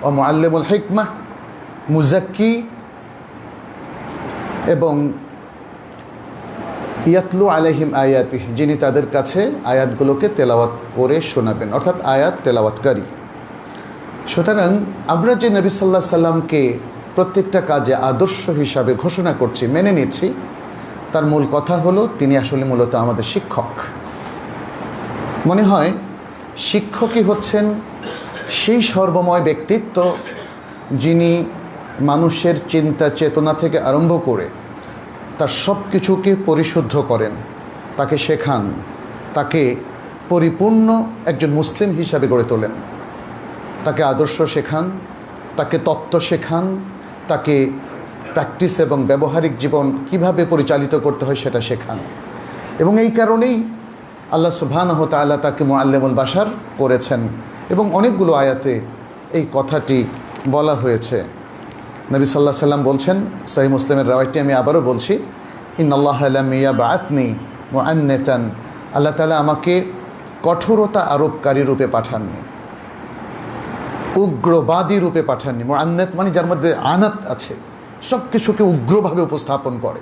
ও মুআল্লিমুল হিকমাহ, মুজাক্কি, এবং ইয়াতলু আলাইহিম আয়াতিহ, যিনি তাদের কাছে আয়াতগুলোকে তেলাওয়াত করে শোনাবেন, অর্থাৎ আয়াত তেলাওয়াতকারী। সুতরাং আমরা যে নবী সাল্লাল্লাহু আলাইহি সাল্লামকে প্রত্যেকটা কাজে আদর্শ হিসাবে ঘোষণা করছি, মেনে নিচ্ছি, তার মূল কথা হলো তিনি আসলে মূলত আমাদের শিক্ষক। মনে হয় শিক্ষকই হচ্ছেন সেই সর্বময় ব্যক্তিত্ব যিনি মানুষের চিন্তা চেতনা থেকে আরম্ভ করে তার সব কিছুকে পরিশুদ্ধ করেন, তাকে শেখান, তাকে পরিপূর্ণ একজন মুসলিম হিসাবে গড়ে তোলেন, তাকে আদর্শ শেখান, তাকে তত্ত্ব শেখান, তাকে প্র্যাকটিস এবং ব্যবহারিক জীবন কিভাবে পরিচালিত করতে হয় সেটা শেখান। এবং এই কারণেই আল্লাহ সুবহানাহু ওয়া তাআলা তাকে মুআল্লিমুল বাশার করেছেন এবং অনেকগুলো আয়াতে এই কথাটি বলা হয়েছে। নবী সাল্লাল্লাহু আলাইহি সাল্লাম বলছেন, সহিহ মুসলিমের রাওয়ায়াতটি আমি আবারও বলছি, ইন্নাল্লাহা লাম ইয়াবআতনি মুআন্নাতান, আল্লাহ তাআলা আমাকে কঠোরতা আরোপকারী রূপে পাঠাননি, উগ্রবাদী রূপে পাঠাননি। মুআন্নাত মানে যার মধ্যে আনাত আছে, সব কিছুকে উগ্রভাবে উপস্থাপন করে।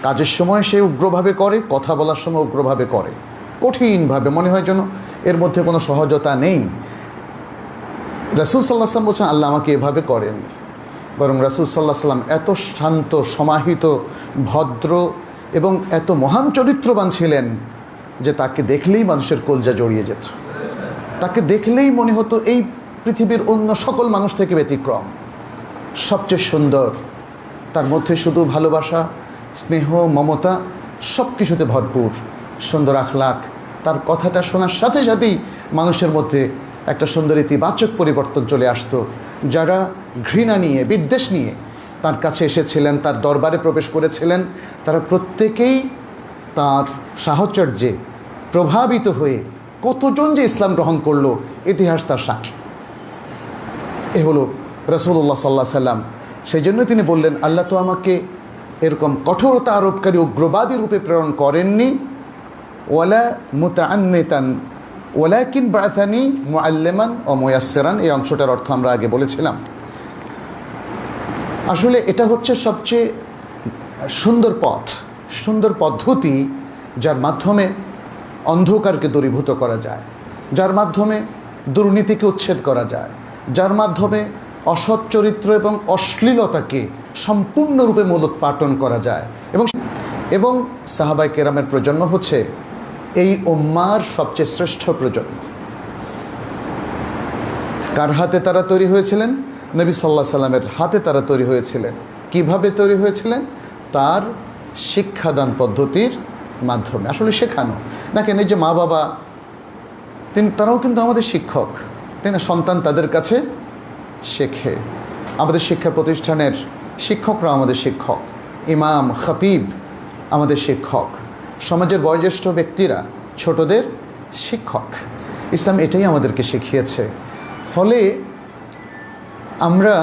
কাজের সময় সে উগ্রভাবে করে, কথা বলার সময় উগ্রভাবে করে, কঠিনভাবে, মনে হয় যেন এর মধ্যে কোনো সহজতা নেই। রাসূল সাল্লাল্লাহু আলাইহি ওয়াসাল্লাম বলছেন, আল্লাহ আমাকে এভাবে করেননি, বরং রাসূল সাল্লাল্লাহু আলাইহি ওয়াসাল্লাম এত শান্ত, সমাহিত, ভদ্র এবং এত মহান চরিত্রবান ছিলেন যে তাকে দেখলেই মানুষের কলজা জড়িয়ে যেত। তাকে দেখলেই মনে হতো এই পৃথিবীর অন্য সকল মানুষ থেকে ব্যতিক্রম, সবচেয়ে সুন্দর। তার মধ্যে শুধু ভালোবাসা, স্নেহ, মমতা সব কিছুতে ভরপুর, সুন্দর আখলাক। তার কথাটা শোনার সাথে সাথেই মানুষের মধ্যে একটা সুন্দর ইতিবাচক পরিবর্তন চলে আসতো। যারা ঘৃণা নিয়ে, বিদ্বেষ নিয়ে তার কাছে এসেছিলেন, তার দরবারে প্রবেশ করেছিলেন, তারা প্রত্যেকেই তার সাহচর্যে প্রভাবিত হয়ে কতজন যে ইসলাম গ্রহণ করলো, ইতিহাস তার সাক্ষী। এ হলো রাসূলুল্লাহ সাল্লাল্লাহু আলাইহি সাল্লাম। সেই জন্য তিনি বললেন, আল্লাহ তো আমাকে এরকম কঠোরতা আরোপকারী উগ্রবাদী রূপে প্রেরণ করেননি, ওয়ালা মুতাআন্নিতান ওয়ালাকিন বাআসানি মুআল্লিমান ও মুয়াসসিরান। এই অংশটার অর্থ আমরা আগে বলেছিলাম। আসলে এটা হচ্ছে সবচেয়ে সুন্দর পথ, সুন্দর পদ্ধতি, যার মাধ্যমে অন্ধকারকে দূরীভূত করা যায়, যার মাধ্যমে দুর্নীতিকে উচ্ছেদ করা যায়, যার মাধ্যমে অসৎ চরিত্র এবং অশ্লীলতাকে সম্পূর্ণরূপে মূলোৎপাটন করা যায়। এবং সাহাবায়ে কেরামের প্রজন্ম হচ্ছে এই উম্মার সবচেয়ে শ্রেষ্ঠ প্রজন্ম। কার হাতে তারা তৈরি হয়েছিলেন? নবী সাল্লাল্লাহু আলাইহি সাল্লামের হাতে তারা তৈরি হয়েছিলেন। কিভাবে তৈরি হয়েছিলেন? তার শিক্ষাদান পদ্ধতির মাধ্যমে। আসলে শেখানো, দেখেন এই যে মা বাবা, তারাও কিন্তু আমাদের শিক্ষক, তাই না? সন্তান তাদের কাছে শেখে। আমাদের শিক্ষা প্রতিষ্ঠানের শিক্ষকরা আমাদের শিক্ষক, ইমাম, খতিব আমাদের শিক্ষক, সমাজের বয়োজ্যেষ্ঠ ব্যক্তিরা ছোটদের শিক্ষক। ইসলাম এটাই আমাদেরকে শিখিয়েছে। ফলে আমরা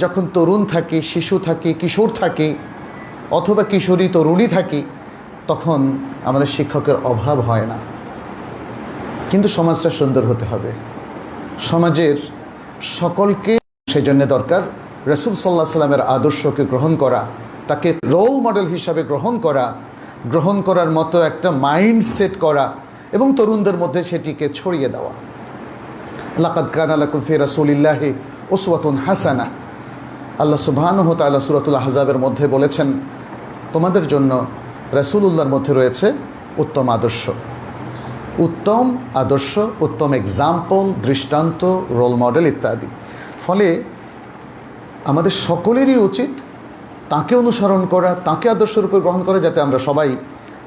যখন তরুণ থাকি, শিশু থাকি, কিশোর থাকি, অথবা কিশোরী তরুণী থাকি, তখন আমাদের শিক্ষকের অভাব হয় না। কিন্তু সমাজটা সুন্দর হতে হবে, সমাজের সকলকে। সেই জন্য দরকার রাসূল সাল্লাল্লাহু আলাইহি সাল্লামের আদর্শকে গ্রহণ করা, তাকে রোল মডেল হিসাবে গ্রহণ করার মতো একটা মাইন্ডসেট করা এবং তরুণদের মধ্যে সেটিকে ছড়িয়ে দেওয়া। লাকাদ কানা লাকুম ফি রাসূলিল্লাহি উসওয়াতুন হাসানাহ, আল্লাহ সুবহানাহু ওয়া তাআলা সূরাতুল আহজাবের মধ্যে বলেছেন, তোমাদের জন্য রাসূলুল্লাহর মধ্যে রয়েছে উত্তম আদর্শ, উত্তম আদর্শ, উত্তম এক্সাম্পল, দৃষ্টান্ত, রোল মডেল ইত্যাদি। ফলে আমাদের সকলেরই উচিত তাকে অনুসরণ করা, তাকে আদর্শরূপে গ্রহণ করা, যাতে আমরা সবাই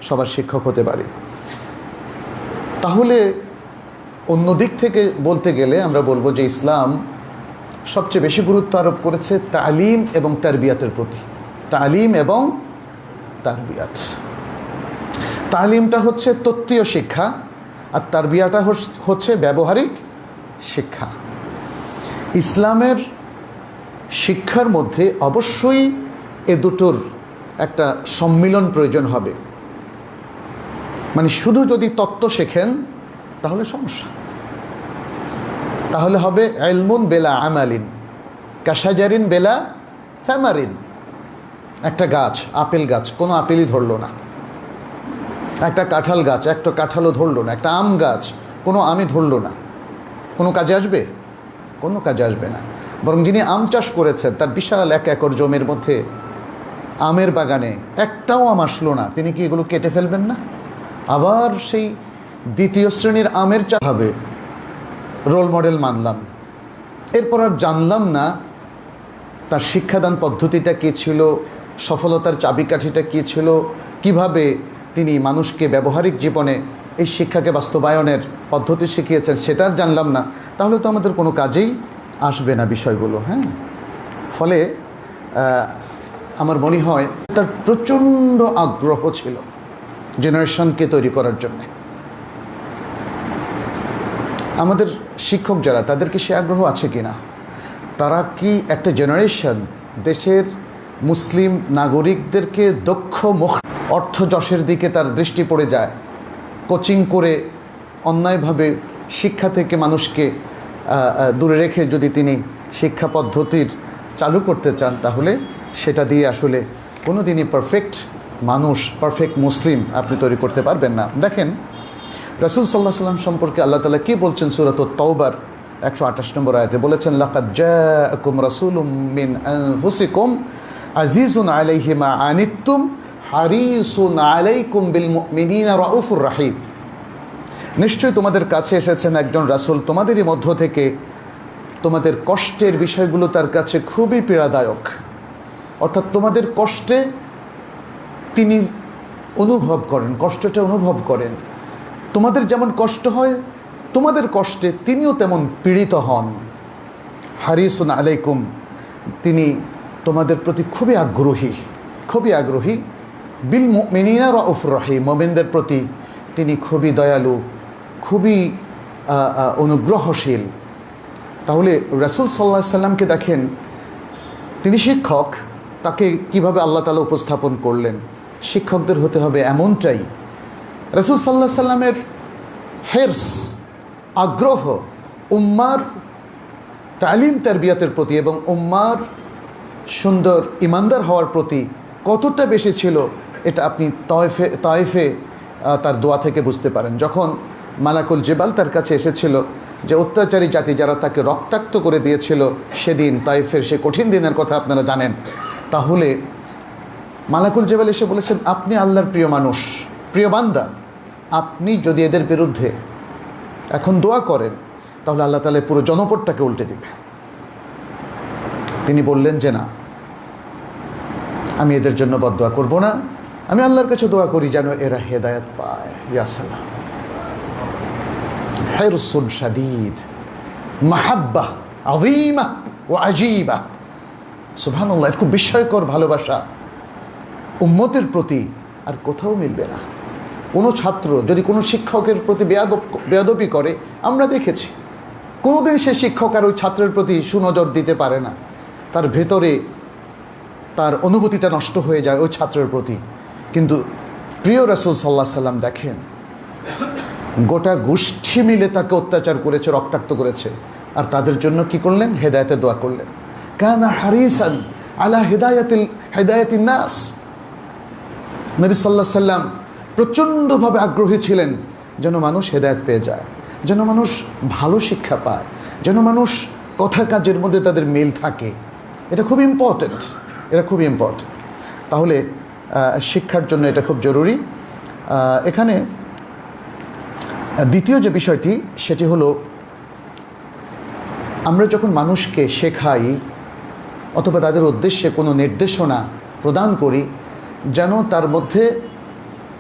সবার শিক্ষক হতে পারি। তাহলে অন্য দিক থেকে বলতে গেলে আমরা বলবো যে ইসলাম সবচেয়ে বেশি গুরুত্ব আরোপ করেছে তালিম এবং তারবিয়াতের প্রতি। তালিম এবং তারবিয়াত। তালিমটা হচ্ছে তত্ত্বীয় শিক্ষা, আর তারবিয়াটা হচ্ছে ব্যবহারিক শিক্ষা। ইসলামের শিক্ষার মধ্যে অবশ্যই এ দুটোর একটা সম্মিলন প্রয়োজন হবে। মানে শুধু যদি তত্ত্ব শেখেন তাহলে সমস্যা, তাহলে হবে ইলমুন বেলা আমালিন কাশাজারিন বেলা থামারিন। একটা গাছ, আপেল গাছ, কোনো আপেলই ধরলো না। একটা কাঁঠাল গাছ, একটা কাঁঠালও ধরলো না। একটা আম গাছ, কোনো আমই ধরলো না। কোনো কাজে আসবে? কোনো কাজে আসবে না। বরং যিনি আম চাষ করেছেন, তার বিশাল 1 একর জমির মধ্যে আমের বাগানে একটাও আম আসলো না, তিনি কি এগুলো কেটে ফেলবেন না? আবার সেই দ্বিতীয় শ্রেণীর আমের চাষ হবে, রোল মডেল মানলাম। এরপর আর জানলাম না তার শিক্ষাদান পদ্ধতিটা কী ছিল, সফলতার চাবিকাঠিটা কী ছিল, কিভাবে তিনি মানুষকে ব্যবহারিক জীবনে এই শিক্ষাকে বাস্তবায়নের পদ্ধতি শিখিয়েছেন, সেটা আর জানলাম না। তাহলে তো আমাদের কোনো কাজেই আসবে না বিষয়গুলো। হ্যাঁ, ফলে আমার মনে হয় তার প্রচণ্ড আগ্রহ ছিল জেনারেশনকে তৈরি করার জন্যে। আমাদের শিক্ষক যারা, তাদের কি সে আগ্রহ আছে কি না? তারা কি একটা জেনারেশন দেশের মুসলিম নাগরিকদেরকে দক্ষ অর্থ যশের দিকে তার দৃষ্টি পড়ে যায়, কোচিং করে অন্যায়ভাবে শিক্ষা থেকে মানুষকে দূরে রেখে যদি তিনি শিক্ষা পদ্ধতির চালু করতে চান, তাহলে সেটা দিয়ে আসলে কোনো দিনই পারফেক্ট মানুষ, পারফেক্ট মুসলিম আপনি তৈরি করতে পারবেন না। দেখেন রাসূল সাল্লাল্লাহু আলাইহি ওয়াসাল্লাম সম্পর্কে আল্লাহ তাআলা কি বলছেন সূরাতুত তাওবার 128 নম্বর আয়াতে, বলেছেন লাকাদ জাআকুম রাসূলুম মিন আনফুসিকুম আজিজুন আলাইহি মা আনিতুম হারিসুন আলাইকুম বিল মুমিনিনা রাউফুর রাহিম। নিশ্চয়ই তোমাদের কাছে এসেছেন একজন রাসূল তোমাদেরই মধ্য থেকে, তোমাদের কষ্টের বিষয়গুলো তার কাছে খুবই পীড়াদায়ক। অর্থাৎ তোমাদের কষ্টে তিনি অনুভব করেন, কষ্টটা অনুভব করেন। তোমাদের যেমন কষ্ট হয়, তোমাদের কষ্টে তিনিও তেমন পীড়িত হন। হারিসুন আলাইকুম, তিনি তোমাদের প্রতি খুবই আগ্রহী, খুবই আগ্রহী। বিল মুমিনিনা রাউফুর রাহিম, মুমিনদের প্রতি তিনি খুবই দয়ালু, খুবই অনুগ্রহশীল। তাহলে রাসূল সাল্লাল্লাহু আলাইহি সাল্লামকে দেখেন, তিনি শিক্ষক, তাকে কিভাবে আল্লাহ তাআলা উপস্থাপন করলেন। শিক্ষকদের হতে হবে এমনটাই। রাসূল সাল্লাল্লাহু আলাইহি সাল্লামের হিরস, আগ্রহ উম্মার তালিম তারবিয়াতের প্রতি এবং উম্মার সুন্দর ইমানদার হওয়ার প্রতি কতটা বেশি ছিল, এটা আপনি তায়েফে তার দোয়া থেকে বুঝতে পারেন। যখন মালাকুল জিবাল তার কাছে এসেছিল, যে অত্যাচারী জাতি যারা তাকে রক্তাক্ত করে দিয়েছিল সেদিন তায়েফের সে কঠিন দিনের কথা আপনারা জানেন, তাহলে মালাকুল জিবাল এসে বলেছেন, আপনি আল্লাহর প্রিয় মানুষ, প্রিয় বান্দা, আপনি যদি এদের বিরুদ্ধে এখন দোয়া করেন তাহলে আল্লাহ তাআলা পুরো জনপদটাকে উল্টে দিবে। তিনি বললেন যে না, আমি এদের জন্য বদদোয়া করব না, আমি আল্লাহর কাছে দোয়া করি যেন এরা হেদায়েত পায়। ইয়া সালাম, হিরসুন শাদীদ, মাহাব্বাহ আযীমা ওয়া আজীবা। সুবহানাল্লাহ, খুব বিস্ময়কর ভালোবাসা উম্মতের প্রতি আর কোথাও মিলবে না। কোনো ছাত্র যদি কোনো শিক্ষকের প্রতি বেয়াদবি করে, আমরা দেখেছি, কোনোদিন সে শিক্ষক আর ওই ছাত্রের প্রতি সুনজর দিতে পারে না। তার ভেতরে তার অনুভূতিটা নষ্ট হয়ে যায় ওই ছাত্রের প্রতি। কিন্তু প্রিয় রাসূল সাল্লাল্লাহু আলাইহি সাল্লাম দেখেন, গোটা গোষ্ঠী মিলে তাকে অত্যাচার করেছে, রক্তাক্ত করেছে, আর তাদের জন্য কি করলেন? হেদায়েতের দোয়া করলেন। কানা হারিসান আলা হিদায়াতিন নাস। নবী সাল্লাল্লাহু আলাইহি সাল্লাম প্রচণ্ডভাবে আগ্রহী ছিলেন যেন মানুষ হেদায়েত পেয়ে যায়, যেন মানুষ ভালো শিক্ষা পায়, যেন মানুষ কথা কাজের মধ্যে তাদের মিল থাকে। এটা খুব ইম্পর্ট্যান্ট, এটা খুব ইম্পর্ট্যান্ট। তাহলে শিক্ষার জন্য এটা খুব জরুরি। এখানে দ্বিতীয় যে বিষয়টি, সেটি হলো আমরা যখন মানুষকে শেখাই অথবা তাদের উদ্দেশ্যে কোনো নির্দেশনা প্রদান করি, যেন তার মধ্যে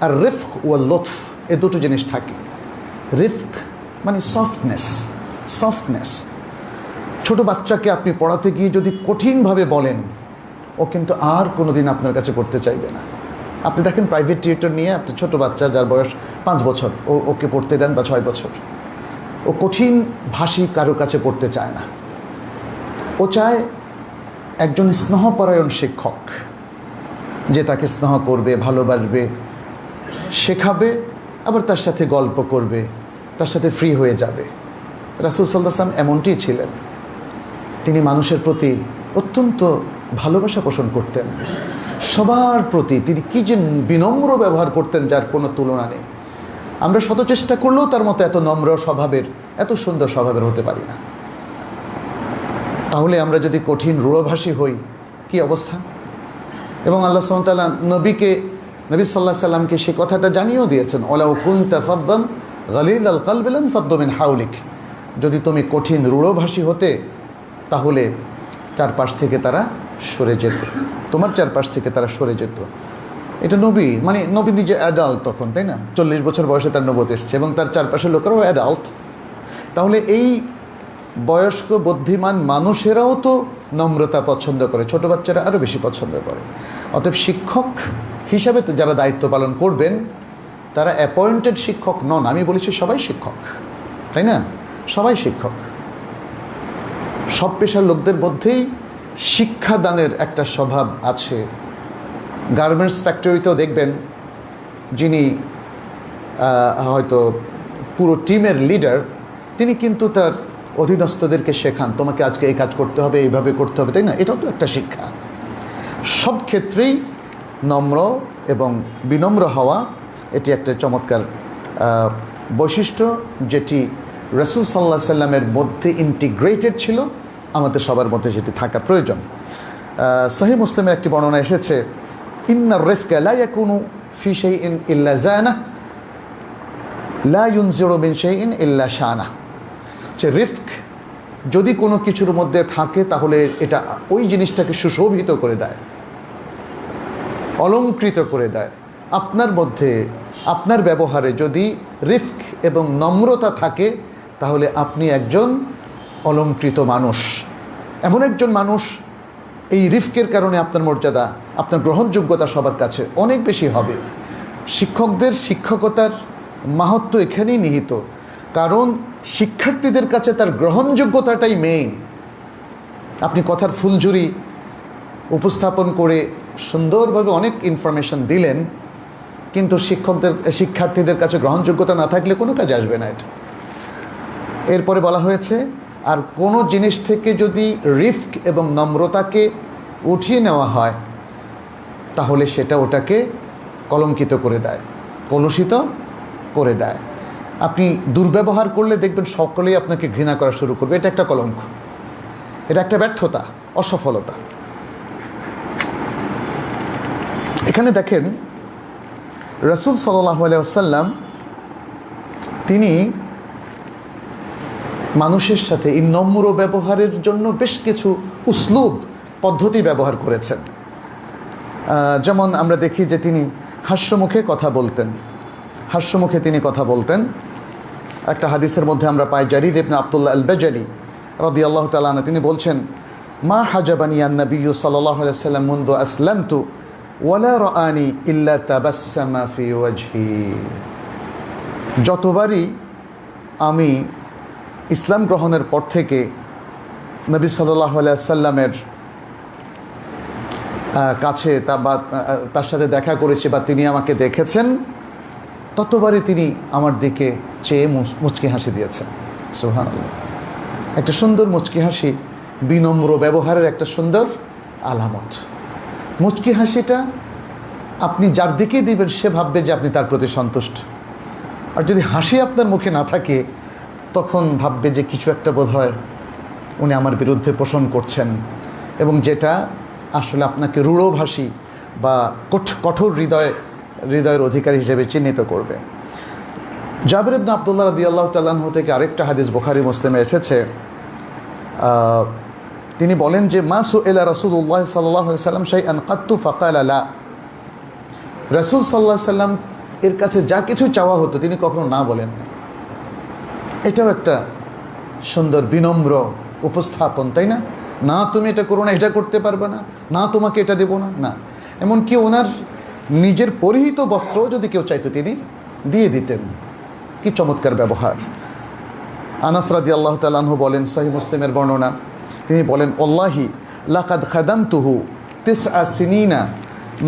আর রিফক ও লুৎফ, এ দুটো জিনিস থাকে। রিফক মানে সফটনেস। ছোট বাচ্চাকে আপনি পড়াতে গিয়ে যদি কঠিনভাবে বলেন, ও কিন্তু আর কোনো দিন আপনার কাছে পড়তে চাইবে না। আপনি দেখেন প্রাইভেট টিউটর নিয়ে, আপনি ছোট বাচ্চা যার বয়স 5 বছর, ওকে পড়তে দেন বা 6 বছর, ও কঠিন ভাষী কারো কাছে পড়তে চায় না। ও চায় একজন স্নেহপরায়ণ শিক্ষক, যে তাকে স্নেহ করবে, ভালোবাসবে, শেখাবে, আবার তার সাথে গল্প করবে, তার সাথে ফ্রি হয়ে যাবে। রাসূল সাল্লাল্লাহু আলাইহি ওয়াসাল্লাম এমনটিই ছিলেন। তিনি মানুষের প্রতি অত্যন্ত ভালোবাসা পোষণ করতেন, সবার প্রতি তিনি কি যে বিনম্র ব্যবহার করতেন যার কোনো তুলনা নেই। আমরা শত চেষ্টা করলেও তার মতো এত নম্র স্বভাবের, এত সুন্দর স্বভাবের হতে পারি না। তাহলে আমরা যদি কঠিন রূঢ়ভাষী হই, কি অবস্থা? এবং আল্লাহ সুবহানাহু ওয়া তাআলা নবী সাল্লাল্লাহু আলাইহি সাল্লামকে সে কথাটা জানিয়েও দিয়েছেন, ওয়ালাউ কুনতা ফাদ্দান গালিলাল কলবি লানফাদ্দু মিন হাওলিক। যদি তুমি কঠিন রূঢ়ভাষী হতে তাহলে চারপাশ থেকে তারা সরে যেত, তোমার চারপাশ থেকে তারা সরে যেত। এটা নবী, মানে নবী নিজে অ্যাডাল্ট তখন, তাই না? 40 বছর বয়সে তার নবুয়ত এসেছে এবং তার চারপাশের লোকেরাও অ্যাডাল্ট। তাহলে এই বয়স্ক বুদ্ধিমান মানুষেরাও তো নম্রতা পছন্দ করে, ছোট বাচ্চারা আরও বেশি পছন্দ করে। অতএব শিক্ষক হিসাবে তো যারা দায়িত্ব পালন করবেন তারা অ্যাপয়েন্টেড শিক্ষক নন। আমি বলেছি সবাই শিক্ষক, তাই না? সবাই শিক্ষক। সব পেশার লোকদের মধ্যেই শিক্ষাদানের একটা স্বভাব আছে। গার্মেন্টস ফ্যাক্টরিতেও দেখবেন যিনি হয়তো পুরো টিমের লিডার, তিনি কিন্তু তার অধীনস্থদেরকে শেখান, তোমাকে আজকে এই কাজ করতে হবে, এইভাবে করতে হবে, তাই না? এটাও তো একটা শিক্ষা। সব ক্ষেত্রেই নম্র এবং বিনম্র হওয়া এটি একটা চমৎকার বৈশিষ্ট্য, যেটি রাসূল সাল্লাল্লাহু আলাইহি সাল্লামের মধ্যে ইন্টিগ্রেটেড ছিল, আমাদের সবার মধ্যে সেটি থাকা প্রয়োজন। সহিহ মুসলিমের একটি বর্ণনা এসেছে, ইন্নার রিফকা লা ইয়াকুনু ফি শাইইন ইল্লা জানাহ লা ইউনজিরু মিন শাইইন ইল্লা শানাহ। যে রিফক যদি কোনো কিছুর মধ্যে থাকে তাহলে এটা ওই জিনিসটাকে সুশোভিত করে দেয়, অলংকৃত করে দেয়। আপনার মধ্যে, আপনার ব্যবহারে যদি রিফক এবং নম্রতা থাকে তাহলে আপনি একজন অলংকৃত মানুষ, এমন একজন মানুষ, এই রিফকের কারণে আপনার মর্যাদা, আপনার গ্রহণযোগ্যতা সবার কাছে অনেক বেশি হবে। শিক্ষকদের শিক্ষকতার মাহাত্ম্য এখানেই নিহিত, কারণ শিক্ষার্থীদের কাছে তার গ্রহণযোগ্যতাটাই মেইন। আপনি কথার ফুলঝুরি উপস্থাপন করে সুন্দরভাবে অনেক ইনফরমেশন দিলেন, কিন্তু শিক্ষার্থীদের কাছে গ্রহণযোগ্যতা না থাকলে কোনো কাজ আসবে না। এটা এরপরে বলা হয়েছে, আর কোনো জিনিস থেকে যদি রিফক এবং নম্রতাকে উঠিয়ে নেওয়া হয় তাহলে সেটা ওটাকে কলঙ্কিত করে দেয়, কলুষিত করে দেয়। আপনি দুর্ব্যবহার করলে দেখবেন সকলেই আপনাকে ঘৃণা করা শুরু করবে। এটা একটা কলঙ্ক, এটা একটা ব্যর্থতা, অসফলতা। এখানে দেখেন রাসূল সাল্লাল্লাহু আলাইহি ওয়াসাল্লাম তিনি মানুষের সাথে এই নম্র ব্যবহারের জন্য বেশ কিছু উসলুব, পদ্ধতি ব্যবহার করেছেন। যেমন আমরা দেখি যে তিনি হাস্যমুখে কথা বলতেন, হাস্যমুখে তিনি কথা বলতেন। একটা হাদিসের মধ্যে আমরা পাই, জারির ইবনে আব্দুল্লাহ আল বাজালি রাদিয়াল্লাহু তাআলা আনহু তিনি বলছেন, মা হাজাবানি আন নবিয়্যু সাল্লাল্লাহু আলাইহি ওয়াসাল্লাম মুনযু আসলামতু ওয়ালা রাআনি ইল্লা তাবাসসামা ফি ওয়াজহি। যতবারই আমি ইসলাম গ্রহণের পর থেকে নবী সাল্লাল্লাহু আলাইহি ওয়াসাল্লামের কাছে তার সাথে দেখা করেছি বা তিনি আমাকে দেখেছেন, ততবারই তিনি আমার দিকে চেয়ে মুচকি হাসি দিয়েছেন। সুবহানাল্লাহ। একটা সুন্দর মুচকি হাসি বিনম্র ব্যবহারের একটা সুন্দর আলামত। মুচকি হাসিটা আপনি যার দিকেই দিবেন সে ভাববে যে আপনি তার প্রতি সন্তুষ্ট। আর যদি হাসি আপনার মুখে না থাকে তখন ভাববে যে কিছু একটা বোধহয় উনি আমার বিরুদ্ধে পোষণ করছেন, এবং যেটা আসলে আপনাকে রূঢ়ভাষী বা কঠোর হৃদয়ের অধিকারী হিসেবে চিহ্নিত করবে। জাবির ইবনে আব্দুল্লাহ রাদিয়াল্লাহু তাআলা আনহু থেকে আরেকটা হাদিস বুখারী মুসলিমে এসেছে, তিনি বলেন যে মা সুইলা রাসূলুল্লাহ সাল্লাল্লাহু আলাইহি ওয়াসাল্লাম শাইআন কাত্তু ফাকালা লা। রাসূল সাল্লাল্লাহু আলাইহি ওয়াসাল্লাম এর কাছে যা কিছু চাওয়া হতো তিনি কখনো না বলেন না। এটাও একটা সুন্দর বিনম্র উপস্থাপন, তাই না? না তুমি এটা করো না, এটা করতে পারবে না, না তোমাকে এটা দেবো না, না। এমনকি ওনার নিজের পরিহিত বস্ত্র যদি কেউ চাইতো তিনি দিয়ে দিতেন। কি চমৎকার ব্যবহার। আনাস রাদিয়াল্লাহু তাআলা আনহু বলেন, সহিহ মুসলিমের বর্ণনা, তিনি বলেন, ওয়াল্লাহি লাকাদ খাদামতুহু 9 সিনিনা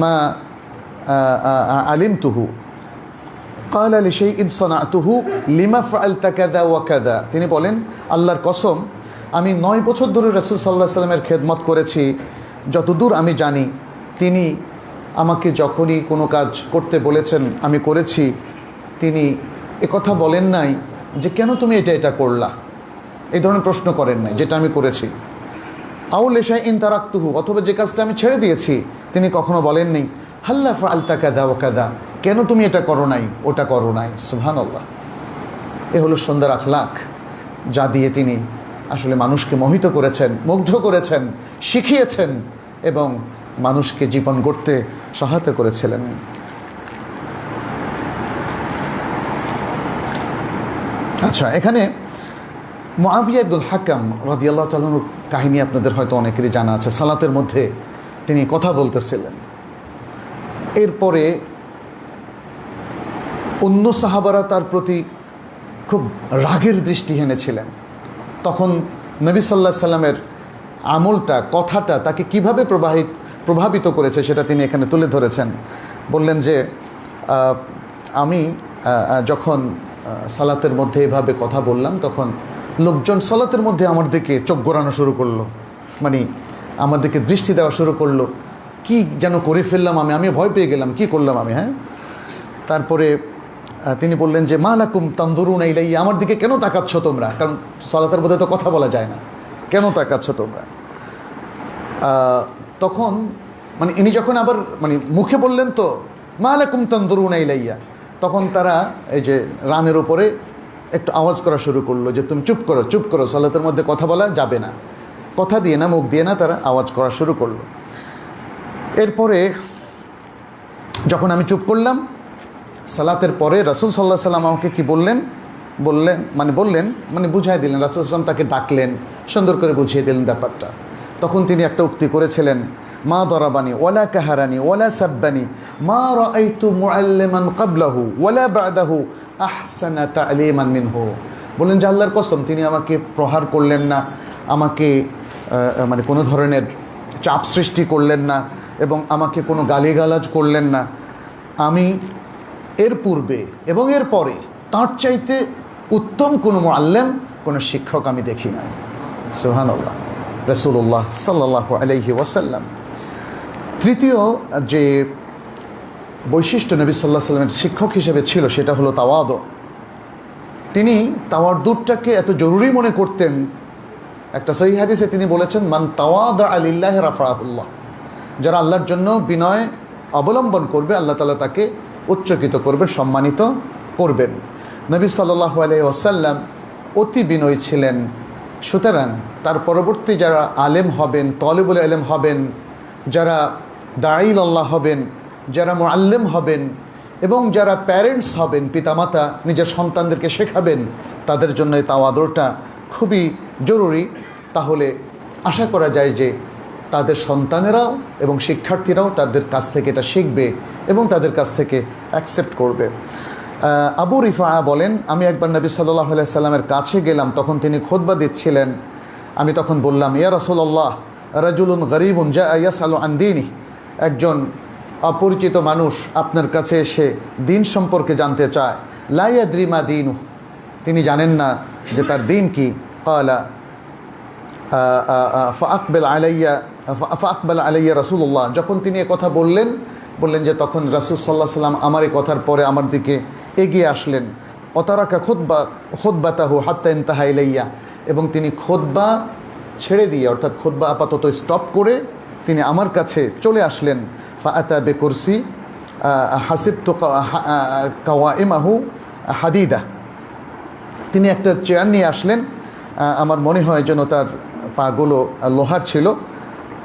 মা আলিমতুহু ক্বালা লিশাইইন সানাতুহু লিমা ফাআলতা কাযা ওয়া কাযা, তিনি বলেন আল্লাহর কসম আমি 9 বছর ধরে রাসূল সাল্লাল্লাহু আলাইহি ওয়াসাল্লামের খেদমত করেছি, যতদূর আমি জানি তিনি আমাকে যখনই কোনো কাজ করতে বলেছেন আমি করেছি। তিনি একথা বলেন নাই যে কেন তুমি এটা করলা, এই ধরনের প্রশ্ন করেন নাই যেটা আমি করেছি। আও লিশাইইন তারাকতুহু, অথবা যে কাজটা আমি ছেড়ে দিয়েছি তিনি কখনো বলেননি হাল্লা ফাআলতা কাযা ওয়া কাযা, কেন তুমি এটা করো নাই ওটা করো নাই। সুবহানাল্লাহ, এ হলো সুন্দর আখলাক যা দিয়ে তিনি আসলে মানুষকে মোহিত করেছেন, মুগ্ধ করেছেন, শিখিয়েছেন এবং মানুষকে জীবন গড়তে সহায়তা করেছিলেন। আচ্ছা, এখানে মুআবিয়া ইবনুল হাকাম রাদিয়াল্লাহু তাআলা আনহুর কাহিনী আপনাদের হয়তো অনেকেরই জানা আছে। সালাতের মধ্যে তিনি কথা বলতেছিলেন, এরপরে অন্য সাহাবারা তার প্রতি খুব রাগের দৃষ্টি হেনেছিলেন। তখন নবী সাল্লাল্লাহু আলাইহি সাল্লামের আমলটা, কথাটা তাকে কিভাবে প্রভাবিত করেছে সেটা তিনি এখানে তুলে ধরেছেন। বললেন যে আমি যখন সালাতের মধ্যে এভাবে কথা বললাম তখন লোকজন সালাতের মধ্যে আমার দিকে চোখ ঘোরানো শুরু করলো, মানে আমার দিকে দৃষ্টি দেওয়া শুরু করলো। কি যেন করে ফেললাম আমি ভয় পেয়ে গেলাম, কি করলাম আমি। হ্যাঁ, তারপরে তিনি বললেন যে মা লাকুম তানজুরুনা ইলাইয়া, আমার দিকে কেন তাকাচ্ছ তোমরা, কারণ সালাতের মধ্যে তো কথা বলা যায় না, কেন তাকাচ্ছ তোমরা। তখন মানে ইনি যখন আবার মানে মুখে বললেন তো মা লাকুম তানজুরুনা ইলাইয়া, তখন তারা এই যে রানের উপরে একটু আওয়াজ করা শুরু করলো যে তুমি চুপ করো, চুপ করো, সালাতের মধ্যে কথা বলা যাবে না, কথা দিয়ে না, মুখ দিয়ে না, তারা আওয়াজ করা শুরু করলো। এরপরে যখন আমি চুপ করলাম, সালাতের পরে রাসূল সাল্লাল্লাহু আলাইহি সাল্লাম আমাকে কি বললেন মানে বুঝাই দিলেন। রাসূল সাল্লাল্লাহু আলাইহি ওয়াসাল্লাম তাকে ডাকলেন, সুন্দর করে বুঝিয়ে দিলেন ব্যাপারটা। তখন তিনি একটা উক্তি করেছিলেন, মা দরাবানি ওয়ালা কাহারানি ওয়ালা সাব্বানি মা রাআইতু মুআল্লিমান ক্বাবলাহু ওয়ালা বা'দাহু আহসানা তা'লিমান মিনহু। বললেন যে আল্লাহর কসম তিনি আমাকে প্রহার করলেন না, আমাকে মানে কোনো ধরনের চাপ সৃষ্টি করলেন না এবং আমাকে কোনো গালিগালাজ করলেন না। আমি এর পূর্বে এবং এর পরে তার চাইতে উত্তম কোনো মুআল্লিম, কোনো শিক্ষক আমি দেখি নাই। সুবহানাল্লাহ, রাসূলুল্লাহ সাল্লাল্লাহু আলাইহি ওয়াসাল্লাম। তৃতীয় যে বৈশিষ্ট্য নবী সাল্লাল্লাহু আলাইহি ওয়াসাল্লামের শিক্ষক হিসেবে ছিল সেটা হলো তাওয়াদু। তিনি তাওয়াদুটাকে এত জরুরি মনে করতেন, একটা সহিহ হাদিসে তিনি বলেছেন মান তাওয়াদা লিল্লাহি রাফাআহুল্লাহ, যারা আল্লাহর জন্য বিনয় অবলম্বন করবে আল্লাহ তাআলা তাকে উচ্চকিত করবেন, সম্মানিত করবেন। নবী সাল্লাল্লাহু আলাইহি ওয়াসাল্লাম অতি বিনয়ী ছিলেন। সুতরাং তার পরবর্তী যারা আলেম হবেন, তালিবুল ইলম হবেন, যারা দাঈল আল্লাহ হবেন, যারা মুআল্লিম হবেন এবং যারা প্যারেন্টস হবেন, পিতামাতা নিজের সন্তানদেরকে শেখাবেন, তাদের জন্য এই তাওয়াদুটা খুবই জরুরি। তাহলে আশা করা যায় যে তাদের সন্তানেরাও এবং শিক্ষার্থীরাও তাদের কাছ থেকে এটা শিখবে এবং তাদের কাছ থেকে অ্যাকসেপ্ট করবে। আবু রিফা বলেন, আমি একবার নবী সাল্লাল্লাহু আলাইহি সাল্লামের কাছে গেলাম, তখন তিনি খুতবা দিচ্ছিলেন। আমি তখন বললাম, ইয়া রাসূলুল্লাহ রাজুলুন গরীবুন জাআ ইয়াসআলু আন দীনিহি, একজন অপরিচিত মানুষ আপনার কাছে এসে দিন সম্পর্কে জানতে চায়। লা ইয়াদরি মা দীনু, তিনি জানেন না যে তার দিন কি। ক্বালা ফাআকবাল আলাইয়া রাসূলুল্লাহ, যখন তিনি কথা বললেন যে তখন রাসূল সাল্লাল্লাহু আলাইহি সাল্লাম আমার এই কথার পরে আমার দিকে এগিয়ে আসলেন। অতারাকা খুতবাতাহু হাত্তা ইনতাহা ইলাইয়া, এবং তিনি খুতবা ছেড়ে দিয়ে অর্থাৎ খুতবা আপাতত স্টপ করে তিনি আমার কাছে চলে আসলেন। ফাআতা বিকুরসি হাসিবতু কাওয়াইমাহু হাদিদা, তিনি একটা চেয়ার নিয়ে আসলেন, আমার মনে হয় যেন তার পাগুলো লোহার ছিল।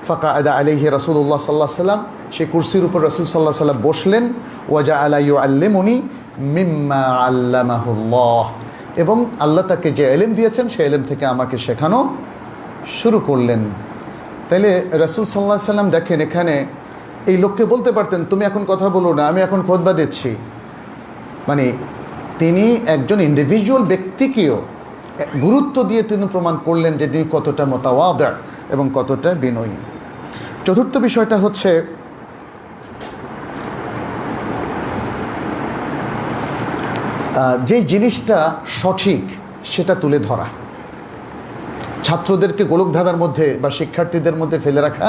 ফাকাআদা আলাইহি রাসূলুল্লাহ সাল্লাল্লাহু আলাইহি সাল্লাম, সেই কুরসির উপর রাসূল সাল্লাল্লাহু আলাইহি সাল্লাম বসলেন। ওয়াজআলা ইউআল্লিমুনি মিম্মা আল্লামাহুল্লাহ, এবং আল্লাহ তাকে যে ইলম দিয়েছেন সেই ইলম থেকে আমাকে শেখানো শুরু করলেন। তাইলে রাসূল সাল্লাল্লাহু আলাইহি সাল্লাম দেখেন এখানে এই লোককে বলতে পারতেন তুমি এখন কথা বলো না, আমি এখন খুতবা দিচ্ছি। মানে তিনি একজন ইন্ডিভিজুয়াল ব্যক্তিকেও গুরুত্ব দিয়ে তিনি প্রমাণ করলেন যে তিনি কতটা মুতাওয়াদা এবং কতটা বিনয়ী। চতুর্থ বিষয়টা হচ্ছে যেই জিনিসটা সঠিক সেটা তুলে ধরা, ছাত্রদেরকে গোলকধাঁধার মধ্যে বা শিক্ষার্থীদের মধ্যে ফেলে রাখা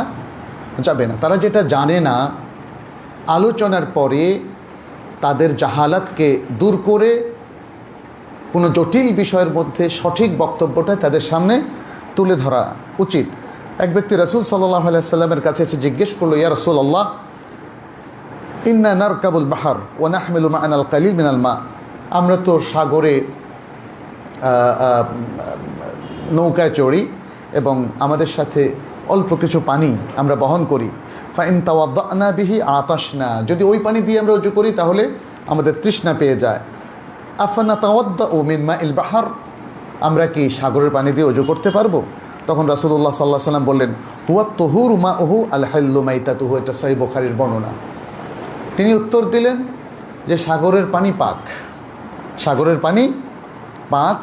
যাবে না। তারা যেটা জানে না, আলোচনার পরে তাদের জাহালাতকে দূর করে কোনো জটিল বিষয়ের মধ্যে সঠিক বক্তব্যটা তাদের সামনে তুলে ধরা উচিত। এক ব্যক্তি রাসূল সাল্লাল্লাহু আলাইহি ওয়াসাল্লামের কাছে এসে জিজ্ঞেস করলো, ইয়া রাসূলুল্লাহ, ইন্না নারকাবুল বাহার ওয়া নাহমিলু মা'ানাল কালিল মিনাল মা, আমরা তো সাগরে নৌকায় চড়ি এবং আমাদের সাথে অল্প কিছু পানি আমরা বহন করি। ফাইন তাওয়াদ্দানা বিহি আতাশনা, যদি ওই পানি দিয়ে আমরা ওযু করি তাহলে আমাদের তৃষ্ণা পেয়ে যায়। আফানা তাওয়াদ্দাউ মিন মাইল বাহার, আমরা কি সাগরের পানি দিয়ে ওযু করতে পারবো? তখন রাসূলুল্লাহ সাল্লাল্লাহু আলাইহি ওয়াসাল্লাম বললেন, হুয়া তুহুরু মাউহু আল হাল্লু মাইতাতুহু, এটা সহিহ বুখারীর বর্ণনা। তিনি উত্তর দিলেন যে সাগরের পানি পাক, সাগরের পানি পাক